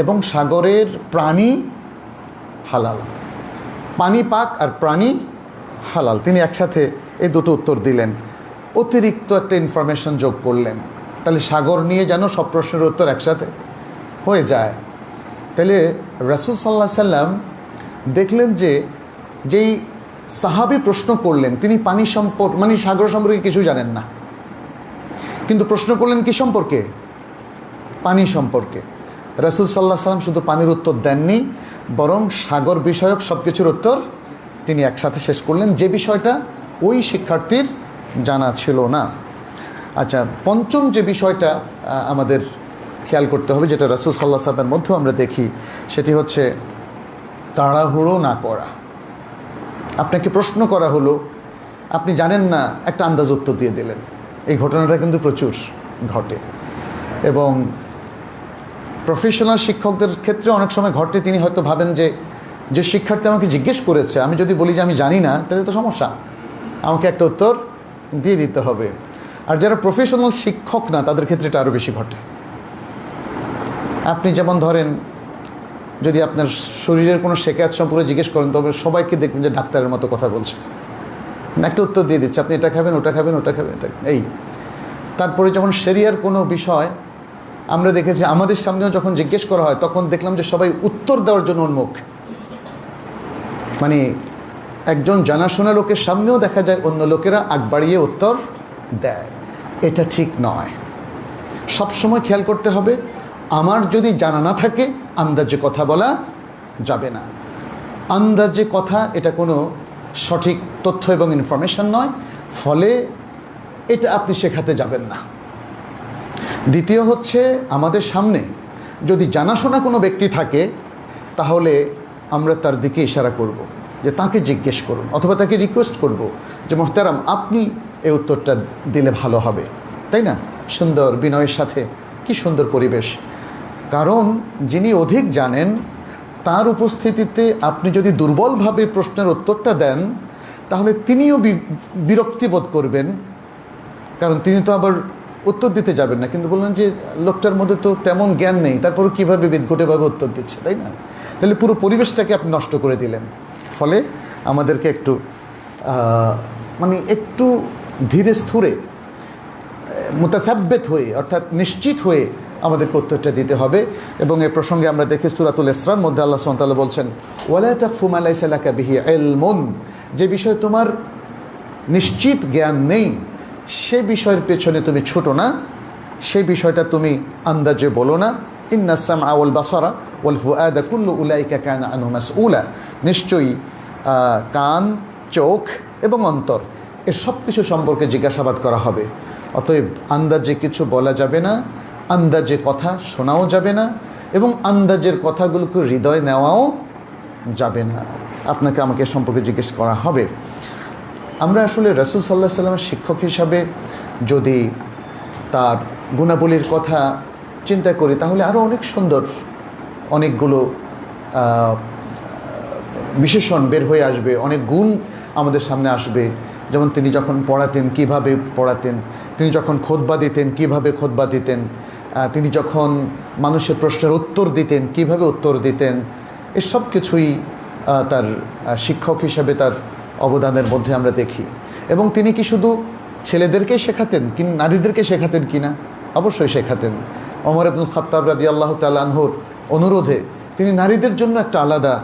এবং সাগরের প্রাণী হালাল। পানি পাক আর প্রাণী হালাল, তিনি একসাথে এই দুটো উত্তর দিলেন, অতিরিক্ত একটা ইনফরমেশন যোগ করলেন। তাহলে সাগর নিয়ে যেন সব প্রশ্নের উত্তর একসাথে হয়ে যায়। তাহলে রাসূল সাল্লাল্লাহু আলাইহি সাল্লাম দেখলেন যে যেই সাহাবী প্রশ্ন করলেন তিনি পানি সম্পর্কে মানে সাগর সম্পর্কে কিছু জানেন না, কিন্তু প্রশ্ন করলেন কি সম্পর্কে? পানি সম্পর্কে। রাসূল সাল্লাল্লাহু আলাইহি সাল্লাম শুধু পানির উত্তর দেননি, বরং সাগর বিষয়ক সব কিছুর উত্তর তিনি একসাথে শেষ করলেন, যে বিষয়টা ওই শিক্ষার্থীর জানা ছিল না। আচ্ছা, পঞ্চম যে বিষয়টা আমাদের খেয়াল করতে হবে, যেটা রাসূল সাল্লাল্লাহু আলাইহি সাল্লামের মধ্যেও আমরা দেখি, সেটি হচ্ছে তাড়াহুড়ো না করা। আপনাকে প্রশ্ন করা হলো, আপনি জানেন না, একটা আন্দাজ উত্তর দিয়ে দিলেন। এই ঘটনাটা কিন্তু প্রচুর ঘটে এবং প্রফেশনাল শিক্ষকদের ক্ষেত্রে অনেক সময় ঘটে। তিনি হয়তো ভাবেন যে শিক্ষার্থী আমাকে জিজ্ঞেস করেছে, আমি যদি বলি যে আমি জানি না, তাহলে তো সমস্যা, আমাকে একটা উত্তর দিয়ে দিতে হবে। আর যারা প্রফেশনাল শিক্ষক না, তাদের ক্ষেত্রে এটা আরও বেশি ঘটে। আপনি যেমন ধরেন, যদি আপনার শরীরের কোনো শেখায়ত সম্পর্কে জিজ্ঞেস করেন, তবে সবাইকে দেখবেন যে ডাক্তারের মতো কথা বলছে, একটা উত্তর দিয়ে দিচ্ছে, আপনি এটা খাবেন, ওটা খাবেন, ওটা খাবেন, এটা এই। তারপরে যেমন শরিয়ার কোনো বিষয় আমরা দেখেছি, আমাদের সামনেও যখন জিজ্ঞেস করা হয়, তখন দেখলাম যে সবাই উত্তর দেওয়ার জন্য উন্মুখ। মানে একজন জানাশোনা লোকের সামনেও দেখা যায় অন্য লোকেরা আগ বাড়িয়ে উত্তর দেয়। এটা ঠিক নয়। সবসময় খেয়াল করতে হবে, আমার যদি জানা না থাকে আন্দাজে কথা বলা যাবে না। আন্দাজে কথা এটা কোনো সঠিক তথ্য এবং ইনফরমেশন নয়, ফলে এটা আপনি শেখাতে যাবেন না। দ্বিতীয় হচ্ছে, আমাদের সামনে যদি জানাশোনা কোনো ব্যক্তি থাকে, তাহলে আমরা তার দিকে ইশারা করব যে তাকে জিজ্ঞেস করুন, অথবা তাকে রিকোয়েস্ট করব যে মোহতারাম, আপনি এই উত্তরটা দিলে ভালো হবে, তাই না? সুন্দর বিনয়ের সাথে, কি সুন্দর পরিবেশ। কারণ যিনি অধিক জানেন তার উপস্থিতিতে আপনি যদি দুর্বলভাবে প্রশ্নের উত্তরটা দেন, তাহলে তিনিও বিরক্তি বোধ করবেন, কারণ তিনি তো আবার উত্তর দিতে যাবেন না, কিন্তু বললেন যে লোকটার মধ্যে তো তেমন জ্ঞান নেই, তারপরও কীভাবে বিদঘুটেভাবে উত্তর দিচ্ছে, তাই না? তাহলে পুরো পরিবেশটাকে আপনি নষ্ট করে দিলেন। ফলে আমাদেরকে একটু একটু ধীরে স্থিরে মুতাসাব্বিত হয়ে, অর্থাৎ নিশ্চিত হয়ে আমাদেরকে উত্তরটা দিতে হবে। এবং এই প্রসঙ্গে আমরা দেখি সূরাতুল ইসরার মধ্যে আল্লাহ সুবহানাহু ওয়া তাআলা বলছেন, ওয়ালা তাকফু মা লাইসা লাকা বিহি ইলমুন, যে বিষয়ে তোমার নিশ্চিত জ্ঞান নেই সে বিষয়ের পেছনে তুমি ছোটো না, সেই বিষয়টা তুমি আন্দাজে বলো না। ইন্নাস সামআ ওয়াল বাসারা ওয়াল ফুআদা কুল্লু উলাইকা কানা আনহু মাসউলা, নিশ্চয়ই কান, চোখ এবং অন্তর এর সব কিছু সম্পর্কে জিজ্ঞাসাবাদ করা হবে। অতএব আন্দাজে কিছু বলা যাবে না, আন্দাজে কথা শোনাও যাবে না, এবং আন্দাজের কথাগুলোকে হৃদয় নেওয়াও যাবে না। আপনাকে আমাকে সম্পর্কে জিজ্ঞেস করা হবে। আমরা আসলে রাসূল সাল্লাল্লাহু আলাইহি ওয়াসাল্লামের শিক্ষক হিসাবে যদি তার গুণাবলীর কথা চিন্তা করি, তাহলে আরও অনেক সুন্দর অনেকগুলো বিশেষণ বের হয়ে আসবে, অনেক গুণ আমাদের সামনে আসবে। যেমন তিনি যখন পড়াতেন কিভাবে পড়াতেন, তিনি যখন খুতবা দিতেন কিভাবে খুতবা দিতেন, তিনি যখন মানুষের প্রশ্নের উত্তর দিতেন কিভাবে উত্তর দিতেন, এসব কিছুই তার শিক্ষক হিসাবে তার অবদানের মধ্যে আমরা দেখি। এবং তিনি কি শুধু ছেলেদেরকে শেখাতেন, কি নারীদেরকে শেখাতেন কিনা? অবশ্যই শেখাতেন। ওমর ইবনুল খাত্তাব রাদিয়াল্লাহু তাআলা আনহুর অনুরোধে তিনি নারীদের জন্য একটা আলাদা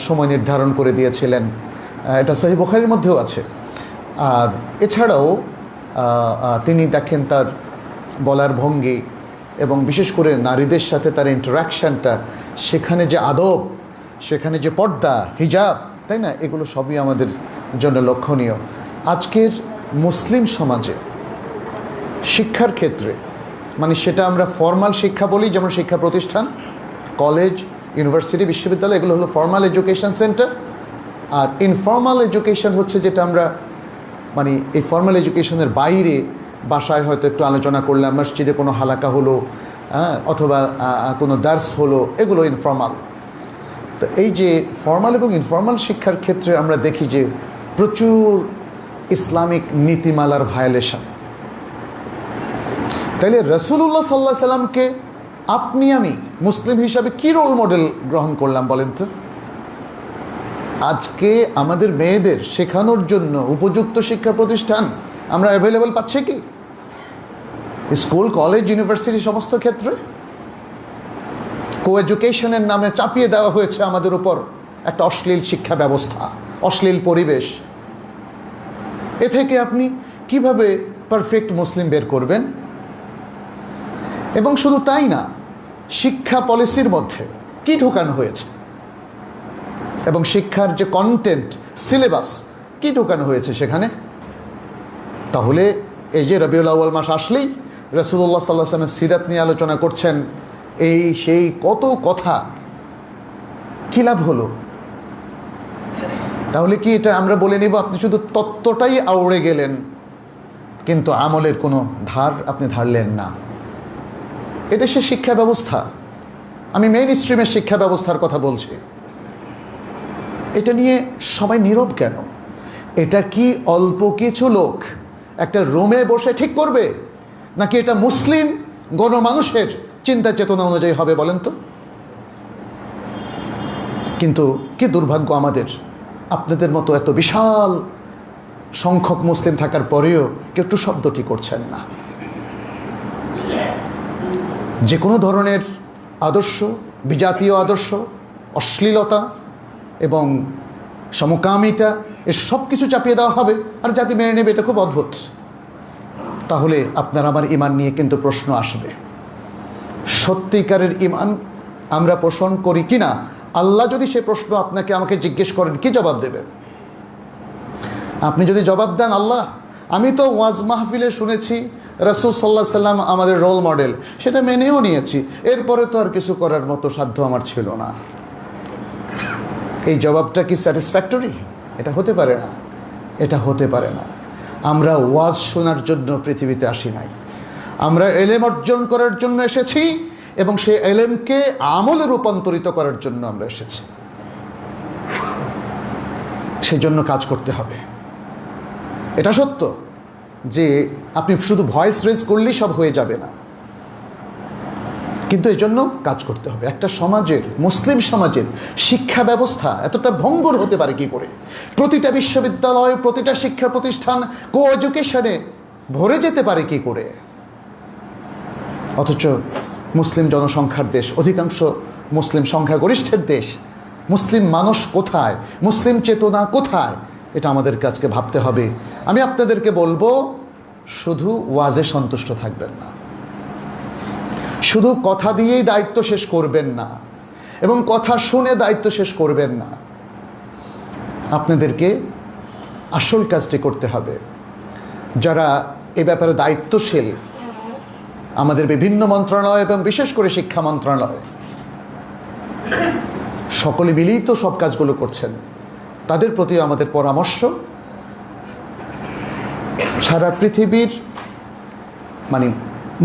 সময় নির্ধারণ করে দিয়েছিলেন। এটা সহিহ বুখারীর মধ্যেও আছে। আর এছাড়াও তিনি দেখেন তার বলার ভঙ্গি এবং বিশেষ করে নারীদের সাথে তার ইন্টারাকশানটা, সেখানে যে আদব, সেখানে যে পর্দা, হিজাব, তাই না, এগুলো সবই আমাদের জন্য লক্ষণীয়। আজকের মুসলিম সমাজে শিক্ষার ক্ষেত্রে, মানে সেটা আমরা ফর্মাল শিক্ষা বলি, যেমন শিক্ষা প্রতিষ্ঠান, কলেজ, ইউনিভার্সিটি, বিশ্ববিদ্যালয়, এগুলো হলো ফর্মাল এডুকেশন সেন্টার। আর ইনফর্মাল এডুকেশন হচ্ছে যেটা আমরা মানে এই ফর্মাল এডুকেশনের বাইরে বাসায় হয়তো একটু আলোচনা করলাম, মসজিদে কোনো হালাকা হলো, অথবা কোনো দার্স হলো, এগুলো ইনফর্মাল। তো এই যে ফর্মাল এবং ইনফর্মাল শিক্ষার ক্ষেত্রে আমরা দেখি যে প্রচুর ইসলামিক নীতিমালার ভায়োলেশন। তাইলে রাসূলুল্লাহ সাল্লাল্লাহু আলাইহি সাল্লামকে আপনি আমি মুসলিম হিসাবে কি রোল মডেল গ্রহণ করলাম বলেন তো? আজকে আমাদের মেয়েদের শেখানোর জন্য উপযুক্ত শিক্ষা প্রতিষ্ঠান আমরা অ্যাভেলেবল পাচ্ছি কি? স্কুল, কলেজ, ইউনিভার্সিটি সমস্ত ক্ষেত্রে কো এডুকেশনের নামে চাপিয়ে দেওয়া হয়েছে আমাদের উপর একটা অশ্লীল শিক্ষা ব্যবস্থা, অশ্লীল পরিবেশ। এ থেকে আপনি কিভাবে পারফেক্ট মুসলিম বের করবেন? এবং শুধু তাই না, শিক্ষা পলিসির মধ্যে কি ঢোকানো হয়েছে এবং শিক্ষার যে কন্টেন্ট, সিলেবাস কি ঢোকানো হয়েছে সেখানে। তাহলে এই যে রবিউল আউয়াল মাস আসলেই রাসূলুল্লাহ সাল্লাল্লাহু আলাইহি ওয়াসাল্লামের সিরাত নিয়ে আলোচনা করছেন, এই সেই কত কথা, কি লাভ হলো? তাহলে কি এটা আমরা বলে নিব আপনি শুধু তত্ত্বটাই আউড়ে গেলেন, কিন্তু আমলের কোনো ধার আপনি ধারলেন না? এদেশের শিক্ষা ব্যবস্থা, আমি মেইন স্ট্রিমের শিক্ষা ব্যবস্থার কথা বলছি, এটা নিয়ে সবাই নীরব কেন? এটা কি অল্প কিছু লোক একটা রুমে বসে ঠিক করবে, নাকি এটা মুসলিম গণমানুষের চিন্তা চেতনা অনুযায়ী হবে বলেন তো? কিন্তু কি দুর্ভাগ্য আমাদের, আপনাদের মতো এত বিশাল সংখ্যক মুসলিম থাকার পরেও কেউ একটু শব্দটি করছেন না। যে কোনো ধরনের আদর্শ, বিজাতীয় আদর্শ, অশ্লীলতা এবং সমকামিতা, এ সব কিছু চাপিয়ে দেওয়া হবে আর জাতি মেনে নেবে, এটা খুব অদ্ভুত। তাহলে আপনার আমার ইমান নিয়ে কিন্তু প্রশ্ন আসবে। সত্যিকারের ইমান আমরা পোষণ করি কিনা, আল্লাহ যদি সে প্রশ্ন আপনাকে আমাকে জিজ্ঞেস করেন, কি জবাব দেবেন? আপনি যদি জবাব দেন, আল্লাহ আমি তো ওয়াজ মাহফিলে শুনেছি রাসূল সাল্লাল্লাহু আলাইহি সাল্লাম আমাদের রোল মডেল, সেটা মেনেও নিয়েছি, এরপরে তো আর কিছু করার মতো সাধ্য আমার ছিল না, এই জবাবটা কি স্যাটিসফ্যাক্টরি? এটা হতে পারে না, এটা হতে পারে না। আমরা ওয়াজ শোনার জন্য পৃথিবীতে আসি নাই, আমরা এলেম অর্জন করার জন্য এসেছি এবং সেই এলেমকে আমলে রূপান্তরিত করার জন্য আমরা এসেছি। সেজন্য কাজ করতে হবে। এটা সত্য যে আপনি শুধু ভয়েস রেজ করলেই সব হয়ে যাবে না, কিন্তু এই জন্য কাজ করতে হবে। একটা সমাজের, মুসলিম সমাজের শিক্ষা ব্যবস্থা এতটা ভঙ্গুর হতে পারে কি করে? প্রতিটা বিশ্ববিদ্যালয়, প্রতিটা শিক্ষা প্রতিষ্ঠান কো এডুকেশনে ভরে যেতে পারে কি করে? অথচ মুসলিম জনসংখ্যার দেশ, অধিকাংশ মুসলিম সংখ্যাগরিষ্ঠের দেশ, মুসলিম মানুষ কোথায়, মুসলিম চেতনা কোথায়, এটা আমাদের কাছকে ভাবতে হবে। আমি আপনাদেরকে বলবো, শুধু ওয়াজে সন্তুষ্ট থাকবেন না, শুধু কথা দিয়েই দায়িত্ব শেষ করবেন না, এবং কথা শুনে দায়িত্ব শেষ করবেন না। আপনাদেরকে আসল কাজটি করতে হবে। যারা এ ব্যাপারে দায়িত্বশীল, আমাদের বিভিন্ন মন্ত্রণালয় এবং বিশেষ করে শিক্ষা মন্ত্রণালয়, সকলে মিলেই তো সব কাজগুলো করছেন, তাদের প্রতি আমাদের পরামর্শ, সারা পৃথিবীর মানে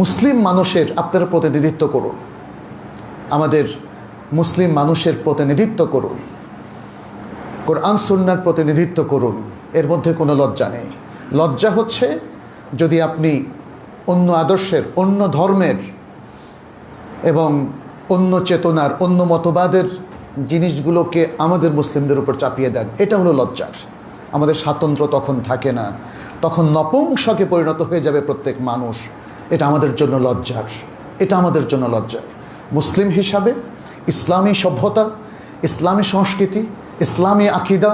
মুসলিম মানুষের আপনারা প্রতিনিধিত্ব করুন, আমাদের মুসলিম মানুষের প্রতিনিধিত্ব করুন, কোরআন সুন্নাহর প্রতিনিধিত্ব করুন। এর মধ্যে কোনো লজ্জা নেই। লজ্জা হচ্ছে যদি আপনি অন্য আদর্শের, অন্য ধর্মের এবং অন্য চেতনার, অন্য মতবাদের জিনিসগুলোকে আমাদের মুসলিমদের উপর চাপিয়ে দেন, এটা হলো লজ্জার। আমাদের স্বাতন্ত্র্য তখন থাকে না, তখন নপুংসকে পরিণত হয়ে যাবে প্রত্যেক মানুষ। এটা আমাদের জন্য লজ্জার। এটা আমাদের জন্য লজ্জার। মুসলিম হিসাবে ইসলামী সভ্যতা, ইসলামী সংস্কৃতি, ইসলামী আকিদা,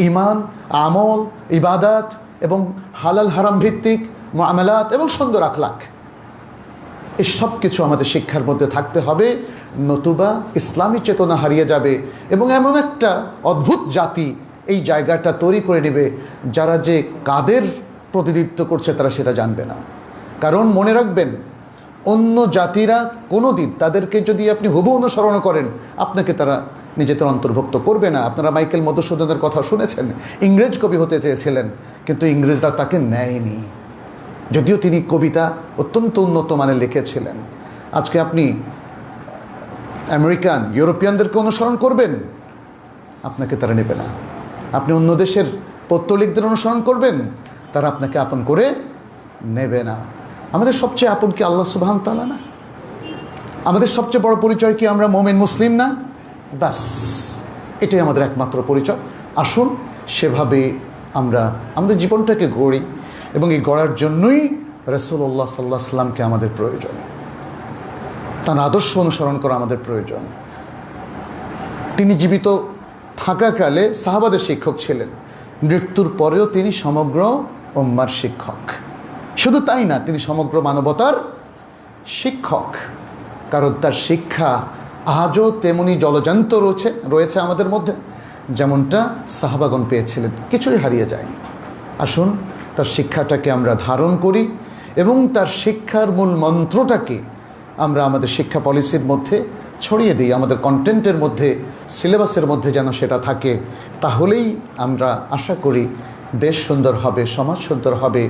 ইমান, আমল, ইবাদাত এবং হালাল হারাম ভিত্তিক মুআমালাত এবং সুন্দর আখলাক, এই সব কিছু আমাদের শিক্ষার মধ্যে থাকতে হবে, নতুবা ইসলামী চেতনা হারিয়ে যাবে এবং এমন একটা অদ্ভুত জাতি এই জায়গাটা তৈরি করে নেবে যারা যে কাদের প্রতিনিধিত্ব করছে তারা সেটা জানবে না। কারণ মনে রাখবেন, অন্য জাতিরা কোনো দিন তাদেরকে যদি আপনি হুবহু অনুসরণ করেন, আপনাকে তারা নিজেদের অন্তর্ভুক্ত করবে না। আপনারা মাইকেল মধুসূদনের কথা শুনেছেন, ইংরেজ কবি হতে চেয়েছিলেন কিন্তু ইংরেজরা তাকে নেয়নি, যদিও তিনি কবিতা অত্যন্ত উন্নত মানের লিখেছিলেন। আজকে আপনি আমেরিকান, ইউরোপিয়ানদেরকে অনুসরণ করবেন, আপনাকে তারা নেবে না। আপনি অন্য দেশের পৌত্তলিকদের অনুসরণ করবেন, তারা আপনাকে আপন করে নেবে না। আমাদের সবচেয়ে আপন কি আল্লাহ সুবহানাহু ওয়া তাআলা না? আমাদের সবচেয়ে বড় পরিচয় কি আমরা মুমিন মুসলিম না? বাস, এটাই আমাদের একমাত্র পরিচয়। আসুন সেভাবে আমরা আমাদের জীবনটাকে গড়ি এবং এই গড়ার জন্যই রাসূলুল্লাহ সাল্লাল্লাহু আলাইহি ওয়াসাল্লামকে আমাদের প্রয়োজন, তার আদর্শ অনুসরণ করা আমাদের প্রয়োজন। তিনি জীবিত থাকাকালে সাহাবাদের শিক্ষক ছিলেন, মৃত্যুর পরেও তিনি সমগ্র উম্মার শিক্ষক। শুধু তাই না, তিনি সমগ্র মানবতার শিক্ষক, কারণ তার শিক্ষা আজও তেমনি জলজান্ত রয়েছে আমাদের মধ্যে, যেমনটা সাহাবাগণ পেয়েছিলেন, কিছুই হারিয়ে যায়নি। আসুন তার শিক্ষাটাকে আমরা ধারণ করি এবং তার শিক্ষার মূল মন্ত্রটাকে আমরা আমাদের শিক্ষা পলিসির মধ্যে ছড়িয়ে দিই, আমাদের কন্টেন্টের মধ্যে, সিলেবাসের মধ্যে যেন সেটা থাকে। তাহলেই আমরা আশা করি দেশ সুন্দর হবে, সমাজ সুন্দর হবে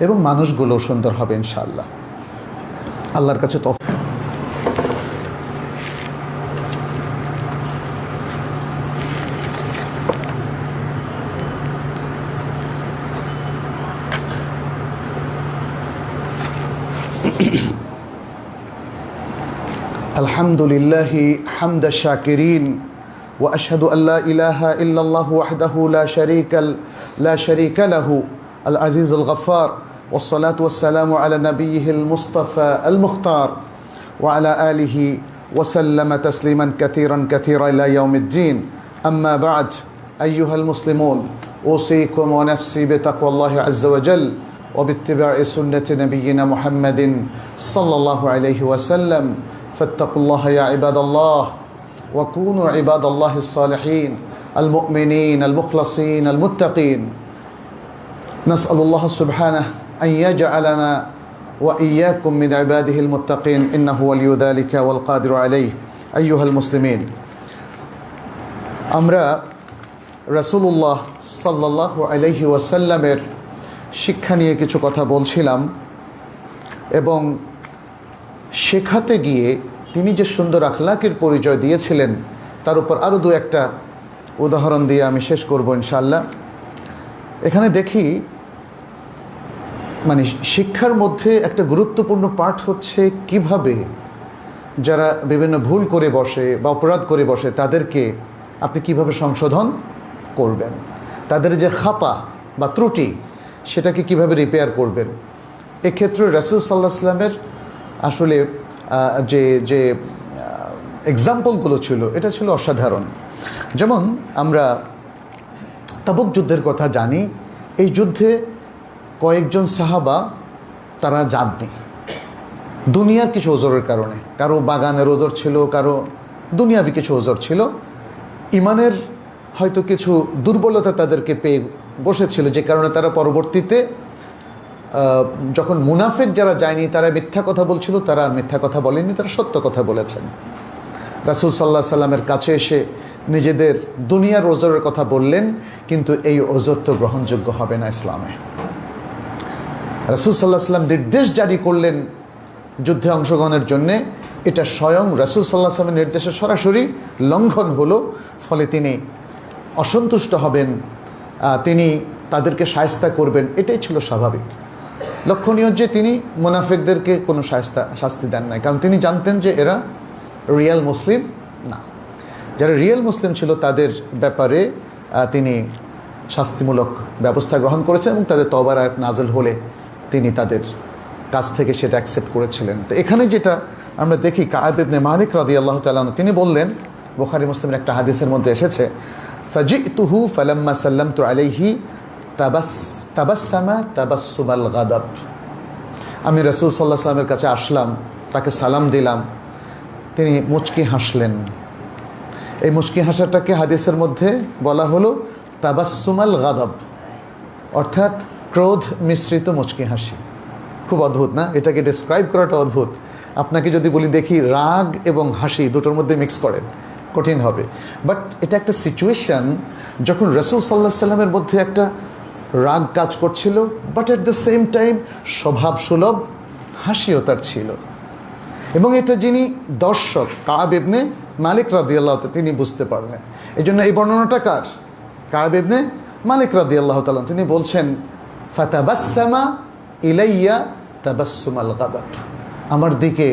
এবং মানুষগুলো সুন্দর হবে ইনশাআল্লাহ। আল্লাহর কাছে তৌফিক। الحمد لله حمد الشاكرين وأشهد أن لا إله إلا الله وحده لا شريك له العزيز الغفار، والصلاة والسلام على نبيه المصطفى المختار وعلى آله وسلم تسليما كثيرا إلى يوم الدين. أما بعد، أيها المسلمون، أوصيكم ونفسي بتقوى الله عز وجل وباتباع سنة نبينا محمد صلى الله عليه وسلم. فاتقوا الله يا عباد الله، وكونوا عباد الله الصالحين المؤمنين المخلصين المتقين. نسأل الله سبحانه أن يجعلنا وإياكم من عباده المتقين، إنه ولي ذلك والقادر عليه. أيها المسلمين، আমরা রাসূলুল্লাহ সাল্লাল্লাহু আলাইহি ওয়াসাল্লামের শিক্ষা নিয়ে কিছু কথা বলছিলাম এবং শেখাতে গিয়ে তিনি যে সুন্দর আখলাকের পরিচয় দিয়েছিলেন তার উপর আরও দু একটা উদাহরণ দিয়ে আমি শেষ করব ইনশাআল্লাহ। এখানে দেখি মানে শিক্ষার মধ্যে একটা গুরুত্বপূর্ণ পার্ট হচ্ছে কিভাবে যারা বিভিন্ন ভুল করে বসে বা অপরাধ করে বসে তাদেরকে আপনি কিভাবে সংশোধন করবেন, তাদের যে খাতা বা ত্রুটি সেটাকে কিভাবে রিপেয়ার করবেন। এক্ষেত্রে রাসূল সাল্লাল্লাহু আলাইহি ওয়াসাল্লামের আসলে যে এক্সাম্পলগুলো ছিল এটা ছিল অসাধারণ। যেমন আমরা তাবুক যুদ্ধের কথা জানি, এই যুদ্ধে কয়েকজন সাহাবা তারা যাননি দুনিয়ার কিছু ওজরের কারণে, কারো বাগানের ওজর ছিল, কারো দুনিয়াবি কিছু ওজর ছিল, ইমানের হয়তো কিছু দুর্বলতা তাদেরকে পেয়ে বসেছিল, যে কারণে তারা পরবর্তীতে যখন মুনাফিক যারা যায়নি তারা মিথ্যা কথা বলছিল, তারা আর মিথ্যা কথা বলেনি, তারা সত্য কথা বলেছেন। রাসূল সাল্লাল্লাহু আলাইহি ওয়াসাল্লামের কাছে এসে নিজেদের দুনিয়ার ওজরের কথা বললেন, কিন্তু এই ওজর তো গ্রহণযোগ্য হবে না ইসলামে। রাসূল সাল্লাল্লাহু আলাইহি ওয়াসাল্লাম নির্দেশ জারি করলেন যুদ্ধে অংশগ্রহণের জন্যে, এটা স্বয়ং রাসূল সাল্লাল্লাহু আলাইহি ওয়াসাল্লামের নির্দেশের সরাসরি লঙ্ঘন হলো, ফলে তিনি অসন্তুষ্ট হবেন, তিনি তাদেরকে শায়েস্তা করবেন, এটাই ছিল স্বাভাবিক। লক্ষণীয় যে তিনি মুনাফিকদেরকে কোনো শাস্তি দেন নাই, কারণ তিনি জানতেন যে এরা রিয়েল মুসলিম না। যারা রিয়েল মুসলিম ছিল তাদের ব্যাপারে তিনি শাস্তিমূলক ব্যবস্থা গ্রহণ করেছেন এবং তাদের তওবার আয়াত নাযিল হলে তিনি তাদের কাছ থেকে সেটা অ্যাকসেপ্ট করেছিলেন। তো এখানে যেটা আমরা দেখি কায়েব ইবনে মালিক রাদিয়াল্লাহু তাআলা আনহু তিনি বললেন, বুখারী মুসলিমের একটা হাদিসের মধ্যে এসেছে, ফাজিতুহু ফালাম্মা সাল্লামতু আলাইহি তাবাসসামা তাবাসসুমাল গাদাব। আমি রাসূল সাল্লাল্লাহু আলাইহি ওয়াসাল্লামের কাছে আসলাম, তাকে সালাম দিলাম, তিনি মুচকি হাসলেন। এই মুচকি হাসাটাকে হাদিসের মধ্যে বলা হলো তাবাসসুমাল গাদাব, অর্থাৎ ক্রোধ মিশ্রিত মুচকি হাসি। খুব অদ্ভুত না? এটাকে ডেসক্রাইব করাটা অদ্ভুত। আপনাকে যদি বলি দেখি রাগ এবং হাসি দুটোর মধ্যে মিক্স করেন, কঠিন হবে। বাট এটা একটা সিচুয়েশান যখন রাসূল সাল্লাল্লাহু আলাইহি ওয়াসাল্লামের মধ্যে একটা রাগ কাজ করছিল, but at the same time স্বভাব সুলভ হাসিও তার ছিল। এবং এটা যিনি দর্শক কায়েব ইবনে মালিক রাদিয়াল্লাহু তাআলা তিনি বুঝতে পারলেন। এই জন্য এই বর্ণনাটা কার? কায়েব ইবনে মালিক রাদিয়াল্লাহু তাআলা। তিনি বলছেন ফাতাবাসসামা ইলাইয়া তাবাসসুমাল গাদাব, আমার দিকে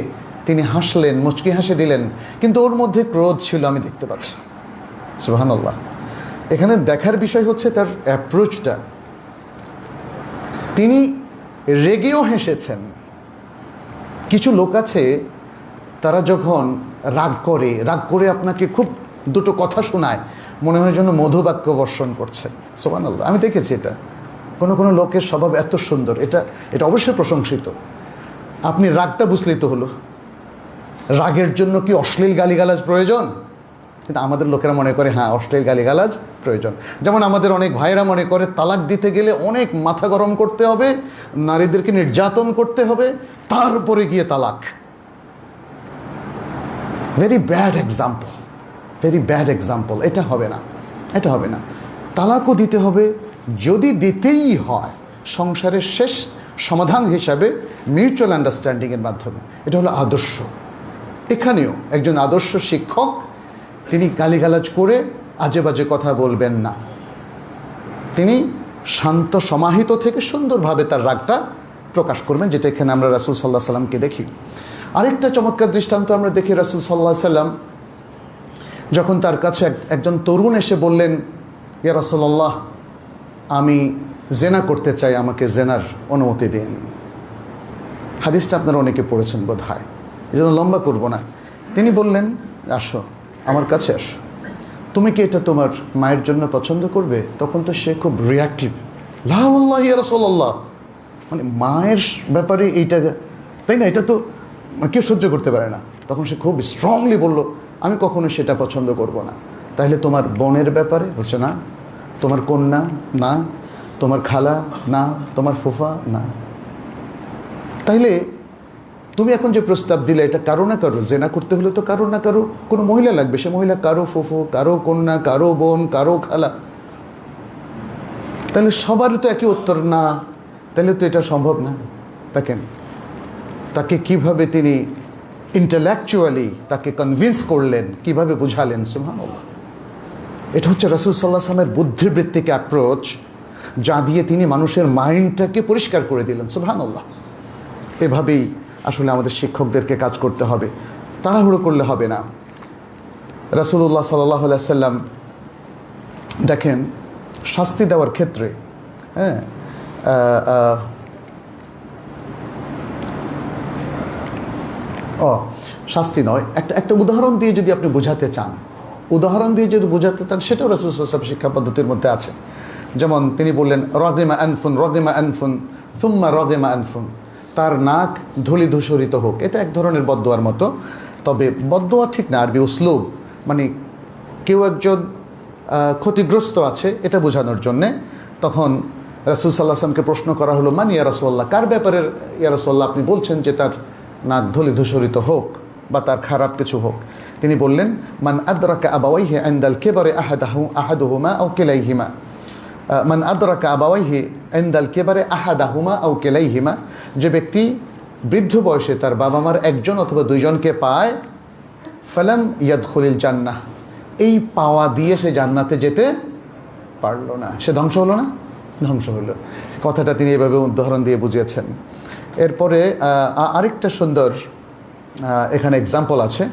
তিনি হাসলেন, মুচকি হাসি দিলেন, কিন্তু ওর মধ্যে ক্রোধ ছিল আমি দেখতে পাচ্ছি। সুবহানাল্লাহ। এখানে দেখার বিষয় হচ্ছে তার অ্যাপ্রোচটা। তিনি রেগেও হেসেছেন। কিছু লোক আছে তারা যখন রাগ করে আপনাকে খুব দুটো কথা শোনায়, মনে হয় যেন মধুবাক্য বর্ষণ করছে। সুবহানাল্লাহ। আমি দেখেছি এটা। কোনো লোকের স্বভাব এত সুন্দর, এটা অবশ্যই প্রশংসিত। আপনি রাগটা বুঝলেই তো হলো। রাগের জন্য কি অশ্লীল গালিগালাজ প্রয়োজন? কিন্তু আমাদের লোকেরা মনে করে হ্যাঁ অশ্লীল গালিগালাজ প্রয়োজন। যেমন আমাদের অনেক ভাইয়েরা মনে করে তালাক দিতে গেলে অনেক মাথা গরম করতে হবে, নারীদেরকে নির্যাতন করতে হবে, তারপরে গিয়ে তালাক। Very bad example. এটা হবে না। তালাকও দিতে হবে, যদি দিতেই হয় সংসারের শেষ সমাধান হিসাবে মিউচুয়াল আন্ডারস্ট্যান্ডিংয়ের মাধ্যমে। এটা হলো আদর্শ। এখানেও একজন আদর্শ শিক্ষক তিনি গালিগালাজ করে আজে বাজে কথা বলবেন না। তিনি শান্ত সমাহিত থেকে সুন্দরভাবে তার রাগটা প্রকাশ করবেন, যেটা এখানে আমরা রাসূল সাল্লাল্লাহু আলাইহি সাল্লামকে দেখি। আরেকটা চমৎকার দৃষ্টান্ত আমরা দেখি, রাসূল সাল্লাল্লাহু আলাইহি সাল্লাম যখন তার কাছে একজন তরুণ এসে বললেন, ইয়া রাসূলুল্লাহ আমি জেনা করতে চাই, আমাকে জেনার অনুমতি দিন। হাদিসটা আপনারা অনেকে পড়েছেন বোধ হয়, এই জন্য লম্বা করবো না। তিনি বললেন, আসো আমার কাছে আসো, তুমি কি এটা তোমার মায়ের জন্য পছন্দ করবে? তখন তো সে খুব রিয়াক্টিভ, লা ওয়াল্লাহি ইয়া রাসূলুল্লাহ, মানে মায়ের ব্যাপারে এইটা, তাই না, এটা তো কেউ সহ্য করতে পারে না। তখন সে খুব স্ট্রংলি বলল, আমি কখনো সেটা পছন্দ করব না। তাহলে তোমার বোনের ব্যাপারে? বলছে না। তোমার কন্যা? না। তোমার খালা? না। তোমার ফুফা? না। তাইলে তুমি এখন যে প্রস্তাব দিলে, এটা কারো না কারো জেনা করতে হলে তো কারো না কারো কোনো মহিলা লাগবে। সে মহিলা কারো ফুফু, কারো কন্যা, কারো বোন, কারো খালা। তাহলে সবার তো একই উত্তর না, তাহলে তো এটা সম্ভব না। দেখেন তাকে কিভাবে তিনি ইন্টেলেকচুয়ালি তাকে কনভিন্স করলেন, কিভাবে বুঝালেন। সুবহানাল্লাহ। এটা হচ্ছে রাসূল সাল্লাল্লাহু আলাইহি ওয়াসাল্লামের বুদ্ধিবৃত্তিক অ্যাপ্রোচ, যা দিয়ে তিনি মানুষের মাইন্ডটাকে পরিষ্কার করে দিলেন। সুবহানাল্লাহ। এভাবেই আসলে আমাদের শিক্ষকদেরকে কাজ করতে হবে, তাড়াহুড়ো করলে হবে না। রাসূলুল্লাহ সাল্লাল্লাহু আলাইহি ওয়াসাল্লাম দেখেন শাস্তি দেওয়ার ক্ষেত্রে, শাস্তি নয়, একটা উদাহরণ দিয়ে যদি আপনি বোঝাতে চান, সেটাও রাসূল সাল্লাল্লাহু আলাইহি ওয়াসাল্লাম শিক্ষা পদ্ধতির মধ্যে আছে। যেমন তিনি বললেন, রগিমা আনফুন থুম্মা রগিমা আনফুন, তার নাক ধূলি ধূসরিত হোক। এটা এক ধরনের বদদোয়ার মতো, তবে বদদোয়া ঠিক না, আরবি উসলুব, মানে কেউ একজন ক্ষতিগ্রস্ত আছে এটা বোঝানোর জন্যে। তখন রাসূল সাল্লাল্লাহু আলাইহি ওয়াসাল্লামকে প্রশ্ন করা হলো, মান ইয়া রাসূলুল্লাহ, কার ব্যাপারে ইয়া রাসূলুল্লাহ আপনি বলছেন যে তার নাক ধূলি ধূসরিত হোক বা তার খারাপ কিছু হোক? তিনি বললেন, মান আদরাকা আবাওয়াইহি ইনদাল কিবারি আহাদুহুমা আও কিলাইহিমা, মান আদরাকা আবাওয়াইহি ইনদাল কিবারি আহাদুহুমা আও কিলাইহিমা, যে ব্যক্তি বৃদ্ধ বয়সে তার বাবা মার একজন অথবা দুইজনকে পায়, ফালাম ইয়াদখুলিল জান্নাহ, এই পাওয়া দিয়ে সে জান্নাতে যেতে পারলো না, সে ধ্বংস হলো না? ধ্বংস হলো। কথাটা তিনি এভাবে উদাহরণ দিয়ে বুঝিয়েছেন। এরপরে আরেকটা সুন্দর এখানে এক্সাম্পল আছে,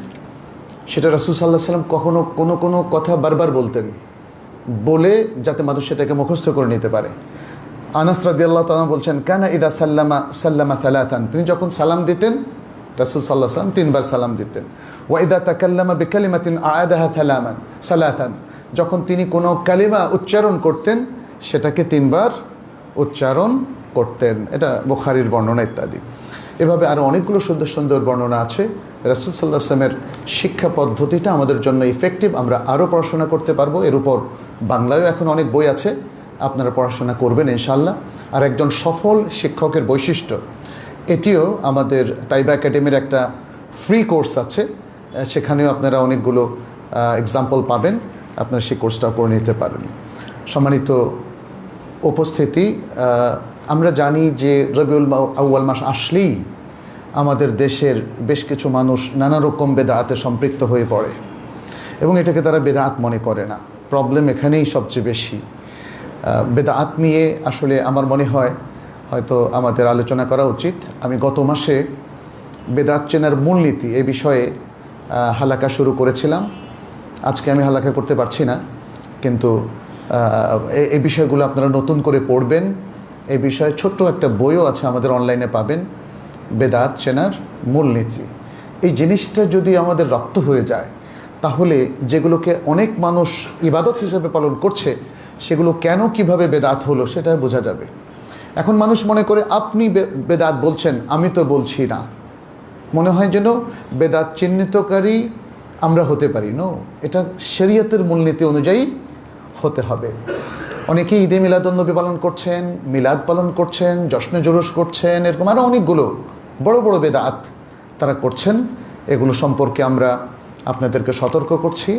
সেটা রাসূল সাল্লাল্লাহু আলাইহি ওয়াসাল্লাম কখনো কোনো কথা বারবার বলতেন, বলে যাতে মানুষ সেটাকে মুখস্থ করে নিতে পারে। আনাস রাদিয়াল্লাহু তাআলা বলছেন, কানা ইদা সাল্লামা সালাতান, তিনি যখন সালাম দিতেন রাসূল সাল্লাল্লাহু আলাইহি ওয়াসাল্লাম 3 বার সালাম দিতেন। ওয়াইদা তাকাল্লামা বিকালিমাতিন আ'আদাহা সালাতান, যখন তিনি কোনো কালিমা উচ্চারণ করতেন সেটাকে 3 বার উচ্চারণ করতেন। এটা বুখারীর বর্ণনা ইত্যাদি। এভাবে আরও অনেকগুলো সুন্দর সুন্দর বর্ণনা আছে। রাসূল সাল্লাল্লাহু আলাইহি ওয়াসাল্লামের শিক্ষা পদ্ধতিটা আমাদের জন্য ইফেক্টিভ, আমরা আরও পড়াশোনা করতে পারবো। এর উপর বাংলায়ও এখন অনেক বই আছে, আপনারা পড়াশোনা করবেন ইনশাআল্লাহ। আর একজন সফল শিক্ষকের বৈশিষ্ট্য, এটিও আমাদের তাইবা একাডেমির একটা ফ্রি কোর্স আছে, সেখানেও আপনারা অনেকগুলো এক্সাম্পল পাবেন, আপনারা সেই কোর্সটাও করে নিতে পারেন। সম্মানিত উপস্থিতি, আমরা জানি যে রবিউল আউয়াল মাস আসলেই আমাদের দেশের বেশ কিছু মানুষ নানা রকম বেদাতে সম্পৃক্ত হয়ে পড়ে এবং এটাকে তারা বেদাত মনে করে না। প্রবলেম এখানেই সবচেয়ে বেশি। বেদাত নিয়ে আসলে আমার মনে হয় হয়তো আমাদের আলোচনা করা উচিত। আমি গত মাসে বেদাত চেনার মূলনীতি এই বিষয়ে হালাকা শুরু করেছিলাম। আজকে আমি হালাকা করতে পারছি না, কিন্তু এই বিষয়গুলো আপনারা নতুন করে পড়বেন। এই বিষয়ে ছোট্ট একটা বইও আছে, আমাদের অনলাইনে পাবেন, বেদাত চেনার মূলনীতি। এই জিনিসটা যদি আমাদের রপ্ত হয়ে যায়, তাহলে যেগুলোকে অনেক মানুষ ইবাদত হিসেবে পালন করছে সেগুলো কেন কিভাবে বেদাত হলো সেটা বোঝা যাবে। এখন মানুষ মনে করে আপনি বেদাত বলছেন, আমি তো বলছি না। মনে হয় যেন বেদাত চিহ্নিতকারী আমরা হতে পারি। নো, এটা শরীয়তের মূলনীতি অনুযায়ী হতে হবে। অনেকেই ঈদে মিলাদুন্নবী পালন করছেন, মিলাদ পালন করছেন, জশ্নে জুলুস করছেন, এরকম আরও অনেকগুলো বড় বড় বেদাত তারা করছেন। এগুলো সম্পর্কে আমরা আপনাদেরকে সতর্ক করছি।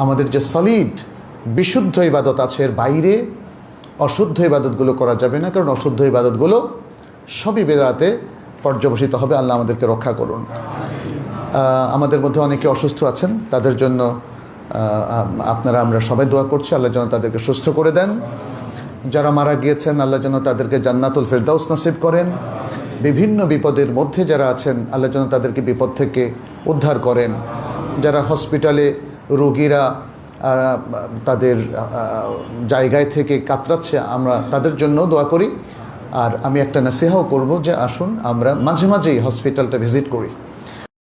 আমাদের যে সলিড বিশুদ্ধ ইবাদত আছে, এর বাইরে অশুদ্ধ ইবাদতগুলো করা যাবে না, কারণ অশুদ্ধ ইবাদতগুলো সবই বেদাতে পর্যবসিত হবে। আল্লাহ আমাদেরকে রক্ষা করুন। আমাদের মধ্যে অনেকে অসুস্থ আছেন, তাদের জন্য আমরা সবাই দোয়া করছি, আল্লাহ যেন তাদেরকে সুস্থ করে দেন। যারা মারা গিয়েছেন, আল্লাহ যেন তাদেরকে জান্নাতুল ফেরদাউস নসিব করেন। বিভিন্ন বিপদের মধ্যে যারা আছেন, আল্লাহ যেন তাদেরকে বিপদ থেকে উদ্ধার করেন। যারা হসপিটালে রোগীরা তাদের জায়গায় থেকে কাতরাচ্ছে, আমরা তাদের জন্য দোয়া করি। আর আমি একটা নসিহাও করব যে আসুন আমরা মাঝে মাঝেই হসপিটালটা ভিজিট করি।